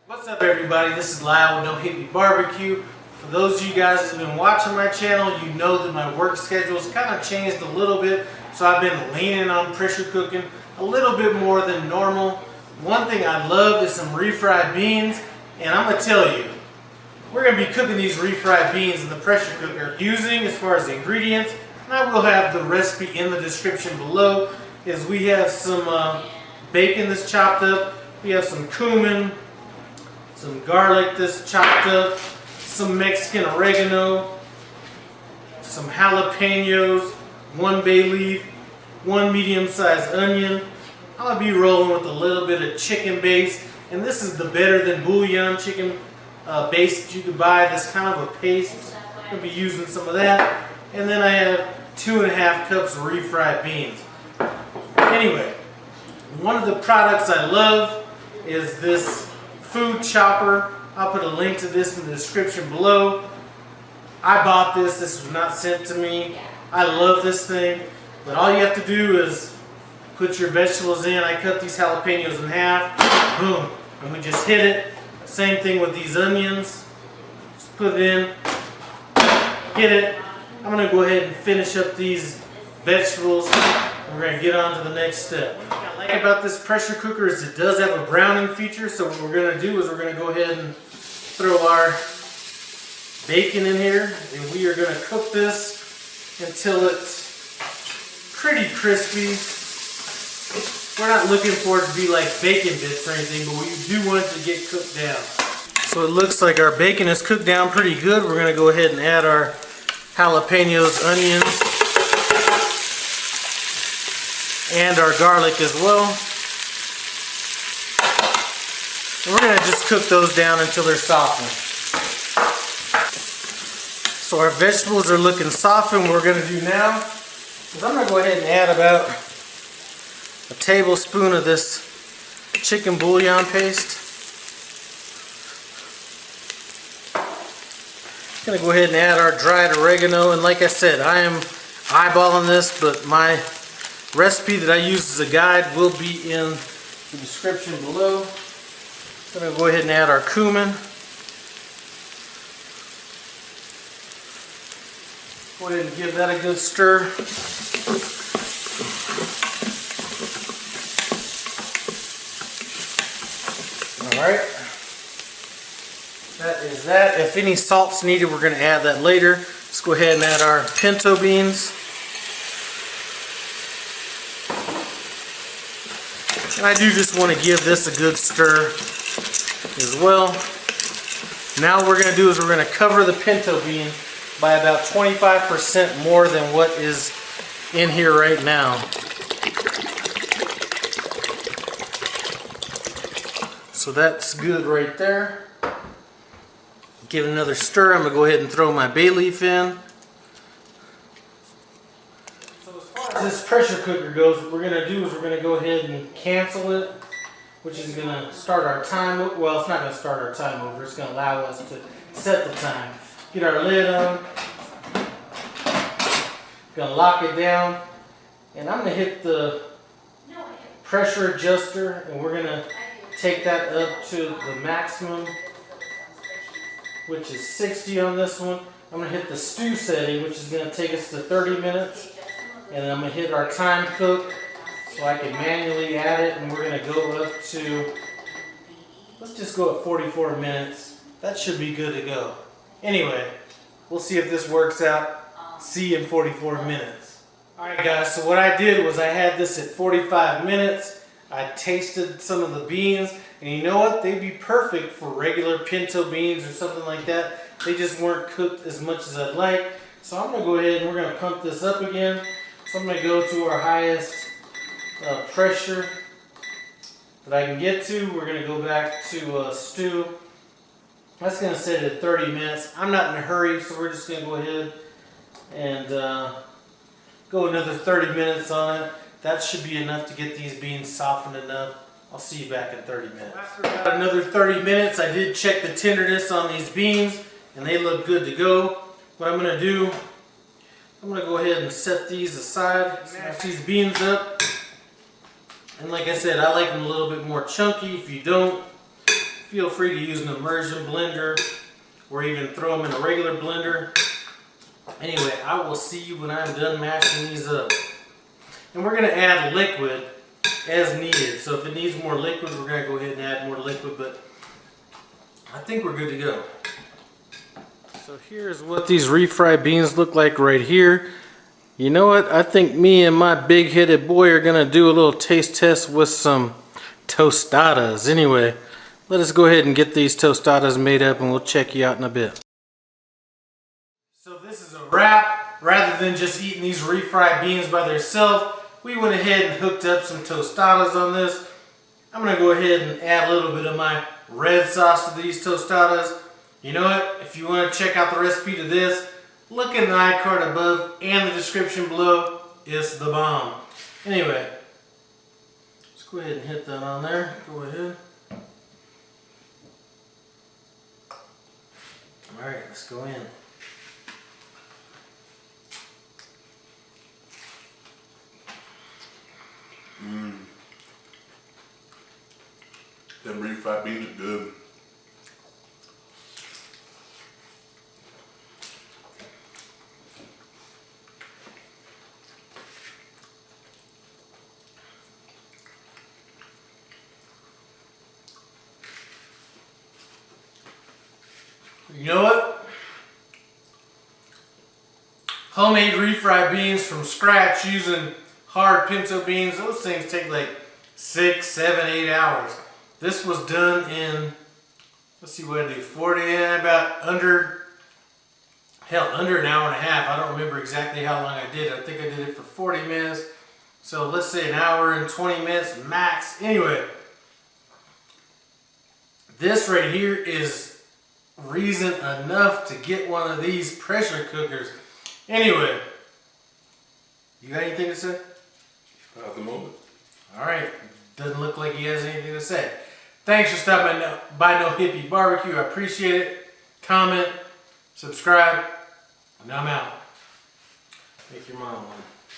What's up everybody, this is Lyle with No Hippie Barbecue. For those of you guys that have been watching my channel, you know that my work schedule's kind of changed a little bit. So I've been leaning on pressure cooking a little bit more than normal. One thing I love is some refried beans. And I'm going to tell you, we're going to be cooking these refried beans in the pressure cooker using, as far as the ingredients, and I will have the recipe in the description below, is we have some bacon that's chopped up, we have some cumin, some garlic that's chopped up, some Mexican oregano, some jalapenos, one bay leaf, one medium-sized onion. I'll be rolling with a little bit of chicken base, and this is the better than bullion chicken base that you could buy. This kind of a paste. I'm going to be using some of that. And then I have 2.5 cups of refried beans. Anyway, one of the products I love is this food chopper. I'll put a link to this in the description below. I bought this. This was not sent to me. I love this thing. But all you have to do is put your vegetables in. I cut these jalapenos in half. Boom. And we just hit it. Same thing with these onions. Just put it in. Hit it. I'm going to go ahead and finish up these vegetables. We're going to get on to the next step. What I like about this pressure cooker is it does have a browning feature. So what we're going to do is we're going to go ahead and throw our bacon in here. And we are going to cook this until it's pretty crispy. We're not looking for it to be like bacon bits or anything, but we do want it to get cooked down. So it looks like our bacon is cooked down pretty good. We're going to go ahead and add our jalapenos, onions, and our garlic as well. And we're going to just cook those down until they're softened. So our vegetables are looking softened. What we're going to do now is I'm going to go ahead and add about a tablespoon of this chicken bouillon paste. I'm going to go ahead and add our dried oregano, and like I said, I am eyeballing this, but my recipe that I use as a guide will be in the description below. I'm going to go ahead and add our cumin. Go ahead and give that a good stir. Alright, that is that. If any salt's needed, we're going to add that later. Let's go ahead and add our pinto beans. And I do just want to give this a good stir as well. Now what we're going to do is we're going to cover the pinto beans by about 25% more than what is in here right now. So that's good right there. Give it another stir. I'm going to go ahead and throw my bay leaf in. So as far as this pressure cooker goes, what we're going to do is we're going to go ahead and cancel it, which is going to start our time. Well, it's not going to start our time over. It's going to allow us to set the time. Get our lid on. Going to lock it down. And I'm going to hit the pressure adjuster, and we're going to take that up to the maximum, which is 60 on this one. I'm going to hit the stew setting, which is going to take us to 30 minutes. And then I'm going to hit our time cook so I can manually add it. And we're going to go up to, let's just go at 44 minutes. That should be good to go. Anyway, we'll see if this works out. See you in 44 minutes. Alright guys, so what I did was I had this at 45 minutes. I tasted some of the beans, and you know what? They'd be perfect for regular pinto beans or something like that. They just weren't cooked as much as I'd like. So I'm going to go ahead and we're going to pump this up again. So I'm going to go to our highest pressure that I can get to. We're going to go back to stew. That's going to set it at 30 minutes. I'm not in a hurry, so we're just going to go ahead and go another 30 minutes on it. That should be enough to get these beans softened enough. I'll see you back in 30 minutes. After about another 30 minutes, I did check the tenderness on these beans, and they look good to go. What I'm going to do, I'm going to go ahead and set these aside. Smash these beans up. And like I said, I like them a little bit more chunky. If you don't, feel free to use an immersion blender or even throw them in a regular blender. Anyway, I will see you when I'm done mashing these up. And we're going to add liquid as needed. So if it needs more liquid, we're going to go ahead and add more liquid, but I think we're good to go. So here's what these refried beans look like right here. You know what? I think me and my big-headed boy are going to do a little taste test with some tostadas. Anyway, let us go ahead and get these tostadas made up and we'll check you out in a bit. So this is a wrap. Rather than just eating these refried beans by themselves, we went ahead and hooked up some tostadas on this. I'm going to go ahead and add a little bit of my red sauce to these tostadas. You know what? If you want to check out the recipe to this, look in the iCard above and the description below. It's the bomb. Anyway, let's go ahead and hit that on there. Go ahead. Alright, let's go in. Them refried beans are good. You know what? Homemade refried beans from scratch using hard pinto beans, those things take like 6, 7, 8 hours. This was done in, let's see what I do, 40, about under an hour and a half. I don't remember exactly how long I did. I think I did it for 40 minutes. So let's say an hour and 20 minutes max. Anyway, this right here is reason enough to get one of these pressure cookers. Anyway, you got anything to say? At the moment. Alright, doesn't look like he has anything to say. Thanks for stopping by No Hippie Barbecue. I appreciate it. Comment, subscribe, and I'm out. Make your mom one.